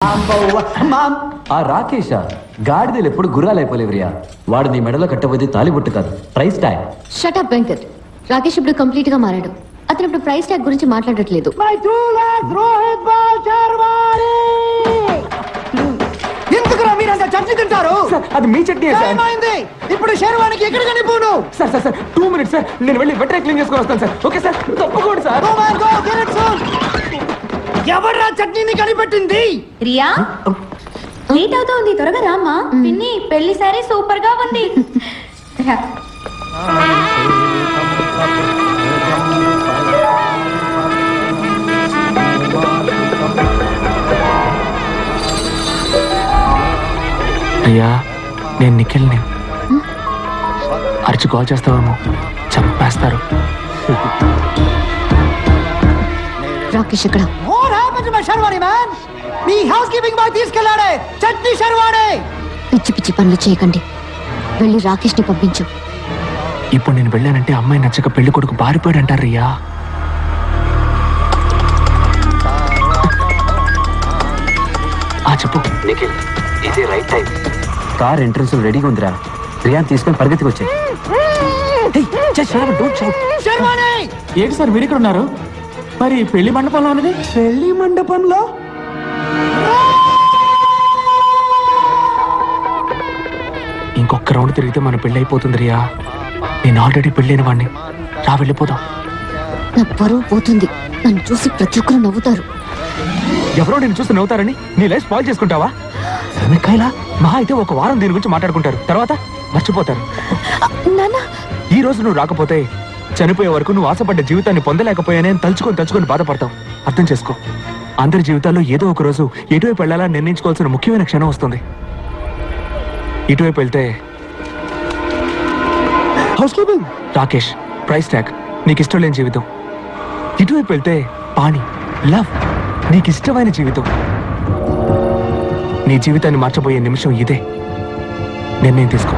ఆ రాకేష గాడిదలు ఎప్పుడు గుర్రాలైపోలేవరియా. వాడు నీ మెడలో కట్టబోతే తాలిబొట్టు కాదు, price tag. Shut up Venkat. Rakesh ఇప్పుడు కంప్లీట్ గా మారాడు. అతను ఇప్పుడు ప్రైస్ ట్యాగ్ గురించి మాట్లాడట్లేదు. ఎందుకురా మీరంతా చట్నీ తింటారు? అది మీ చట్నీ ఏమైంది? ఇప్పుడు శర్వానికి ఎక్కడ కనిపోను? Sir sir sir 2 minutes sir, నేను వెళ్ళి వెంటనే క్లీన్ చేసుకొని వస్తాను సార్. ఓకే సార్, తప్పకుండా సార్. ఎవడ్రా చట్నీని కనిపెట్టింది? రియా లేట్ అవుతోంది, త్వరగా రామ్మా. పిన్ని పెళ్లి సారీ సూపర్ గా ఉంది. రియా, నేను నిఖిల్ని. అరిచి కాల్ చేస్తావేమో, చంపేస్తారు. రాకేష్ ఇక్కడ. మీ హౌస్ కీపింగ్ బాయ్ తీసుకెళ్ళాడే చట్నీ శర్వాడే. పిచ్చి పిచ్చి పనులు చేయకండి, వెళ్ళి రాకేష్ ని పంపించు. ఇప్పుడు నేను వెళ్ళానంటే అమ్మాయి నచ్చక పెళ్లి కొడుకు బారిపోయాడు అంటారు. రియా, చెప్పు. నిఖిల్, ఇదే రైట్ టైం. కార్ ఎంట్రన్స్ రెడీగా ఉందిరా. రియాన్ తీసుకొని పరిగెత్తుకు వచ్చాయి. ఏంటి సార్ మీరు ఇక్కడ ఉన్నారు? మరి పెళ్లి మండపంలో ఉన్నది? పెళ్లి మండపంలో ఇంకొక రౌండ్ తిరిగితే మన పెళ్లి అయిపోతుంది. రియా, నేను ఆల్రెడీ పెళ్ళైన వాడిని. రా, వెళ్ళిపోదాం. నా పరువు పోతుంది. నన్ను చూసి ప్రతి ఒక్కరు నవ్వుతారు. ఎవరో నేను చూసి నవ్వుతారని నీ లైఫ్ స్పాయిల్ చేసుకుంటావా? కైలా మహా అయితే ఒక వారం దీని గురించి మాట్లాడుకుంటారు, తర్వాత మర్చిపోతారు. ఈ రోజు నువ్వు రాకపోతే చనిపోయే వరకు నువ్వు ఆశపడ్డ జీవితాన్ని పొందలేకపోయానే తలుచుకొని బాధపడతావు. అర్థం చేసుకో. అందరి జీవితాల్లో ఏదో ఒక రోజు ఎటువైపు వెళ్ళాలా నిర్ణయించుకోవాల్సిన ముఖ్యమైన క్షణం వస్తుంది. ఇటువైపు వెళ్తే house keeping, Rakesh, price tag, నీకు ఇష్టం లేని జీవితం. ఇటువైపు వెళ్తే పాణి, లవ్, నీకు ఇష్టమైన జీవితం. నీ జీవితాన్ని మార్చబోయే నిమిషం ఇదే. నిర్ణయం తీసుకో.